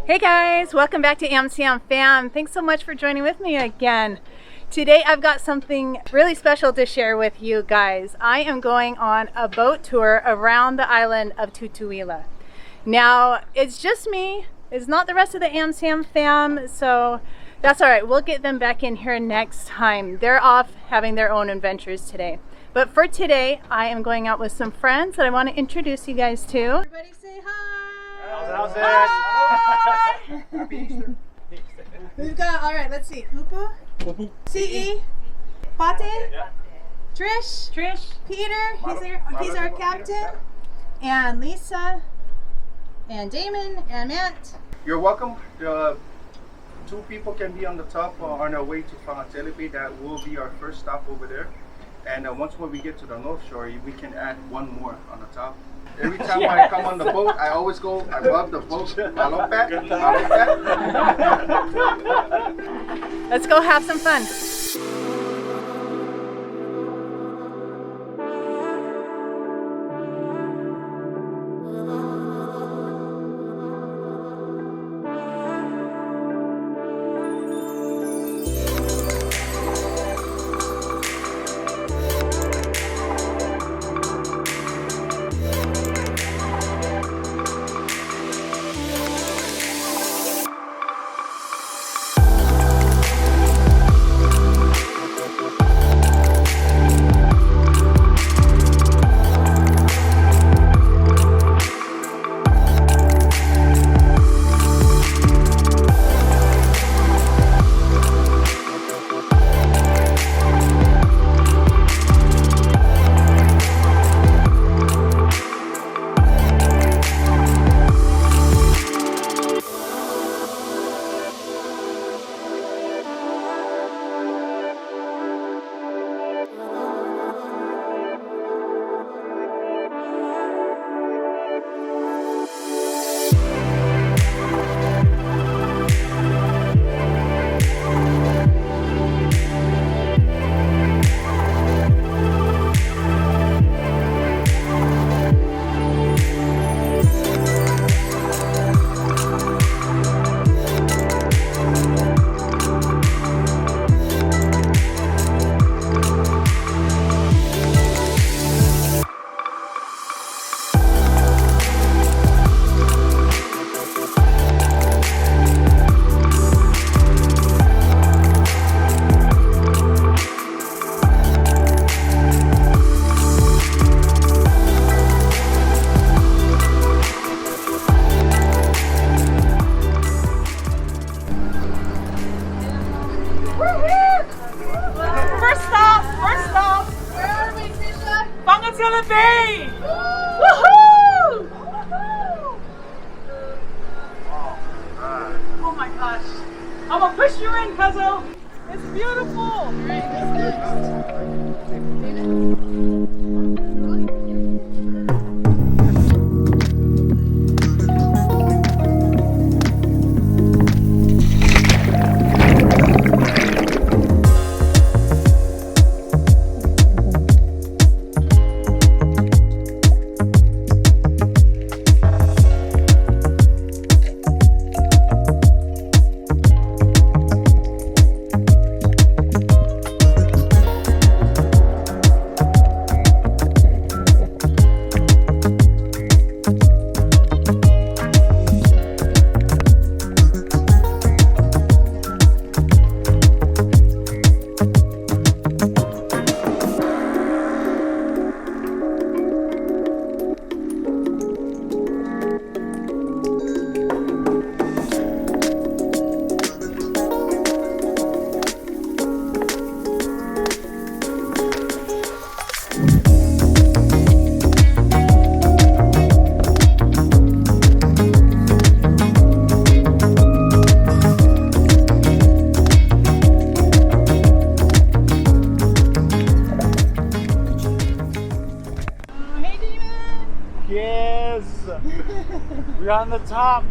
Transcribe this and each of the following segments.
Hey guys, welcome back to AmSamFam. Thanks so much for joining with me again. Today I've got something really special to share with you guys. I am going on a boat tour around the island of TUTUILA. Now, it's just me. It's not the rest of the AmSamFam, so that's all right. We'll get them back in here next time. They're off having their own adventures today. But for today, I am going out with some friends that I want to introduce you guys to. Everybody say hi! How's it? Hi! Happy Easter. We've got, all right, let's see. Upu, CE, Pate, Yeah. Trish, Peter, he's our captain, and Lisa, and Damon, and Matt. You're welcome. Two people can be on the top on our way to Fagatele Bay. That will be our first stop over there. And once when we get to the North Shore, we can add one more on the top. Every time I come on the boat, I always go above the boat. Malopat. Let's go have some fun. First stop. Where are we, Tisha? Fagatele Bay! Woohoo! Oh my gosh. I'm gonna push you in, Cuzzo. It's beautiful. We're on the top.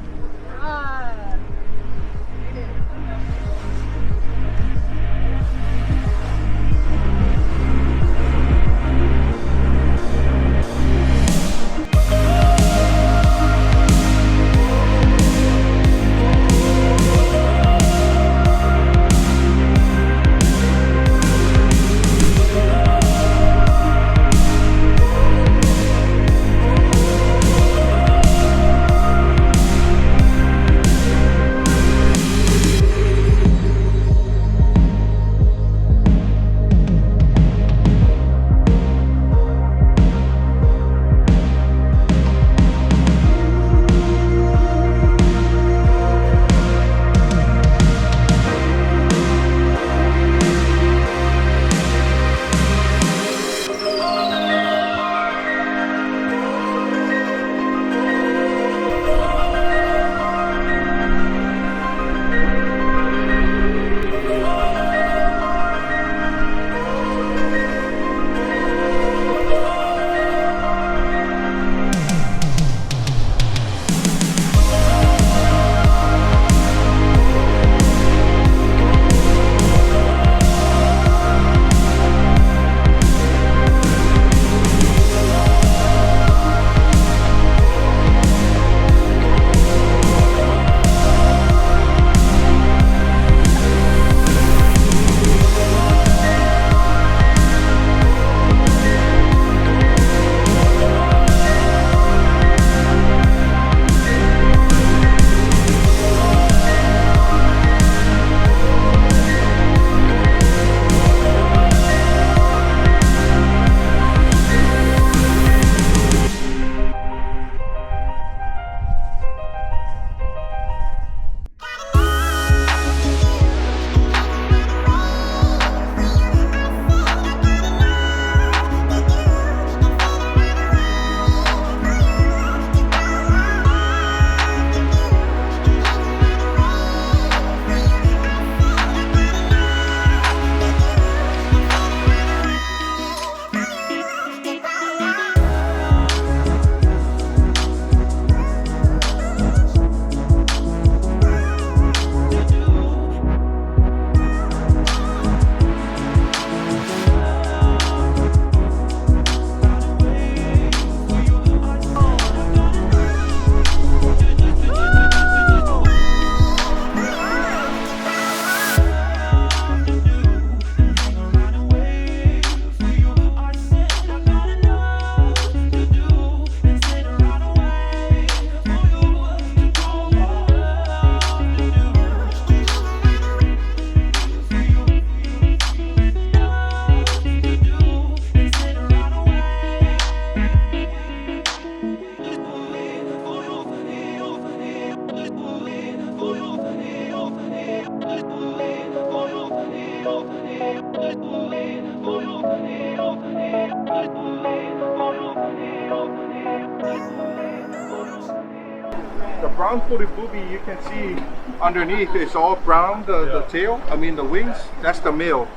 brown-footed booby, you can see underneath it's all brown, the tail, I mean the wings, that's the male.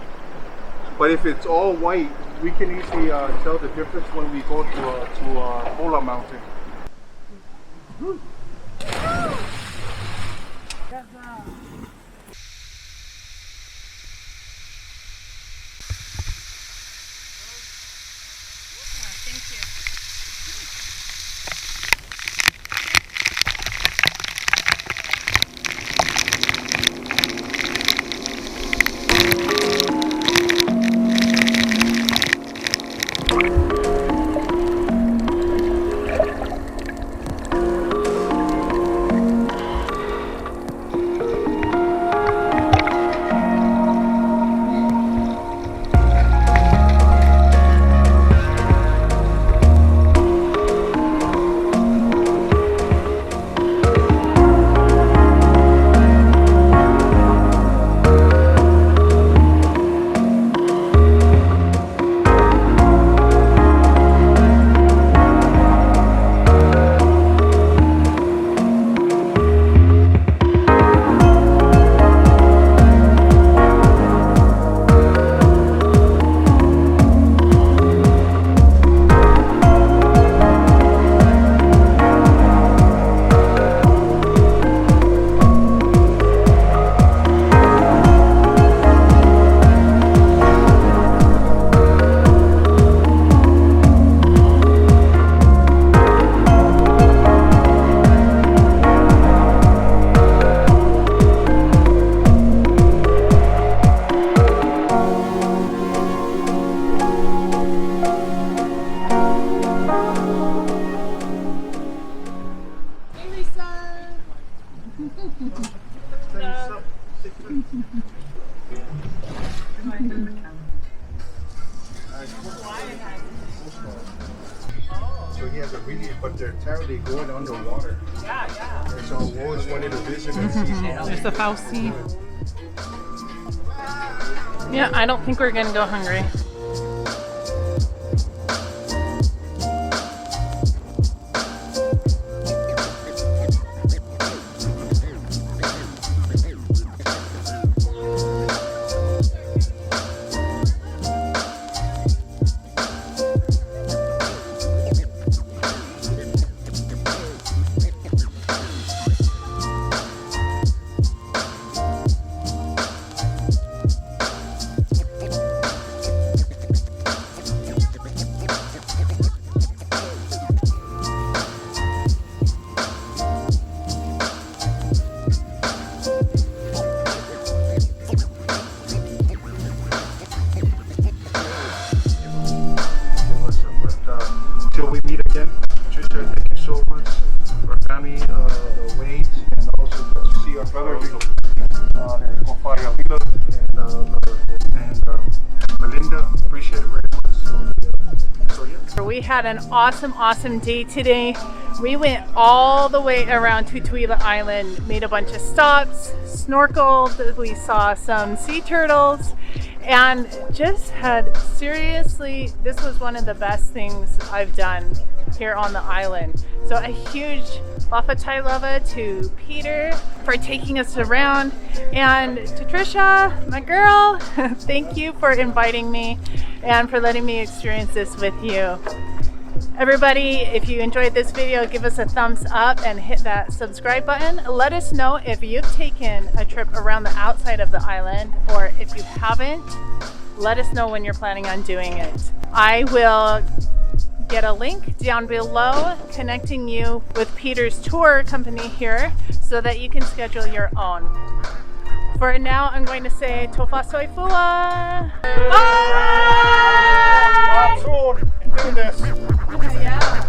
But if it's all white, we can easily tell the difference when we go to Pola Mountain. So he has a really, but they're terribly going underwater. Yeah. And so I always wanted to visit and see. There's the Fauci. Yeah, I don't think we're gonna go hungry. Till we meet again, Trisha, thank you so much for family, the wait, and also to see our brother, and Melinda. Appreciate it very much. So yeah. We had an awesome day today. We went all the way around TUTUILA Island, made a bunch of stops, snorkeled, we saw some sea turtles, and just had, seriously, this was one of the best things I've done here on the island. So a huge Fagatele Bay to Peter for taking us around, and to Trisha, my girl, thank you for inviting me and for letting me experience this with you. Everybody, if you enjoyed this video, give us a thumbs up and hit that subscribe button. Let us know if you've taken a trip around the outside of the island, or if you haven't, let us know when you're planning on doing it. I will get a link down below connecting you with Peter's tour company here so that you can schedule your own. For now, I'm going to say Tofa Soifua. Bye! Soon. Do this. Yeah.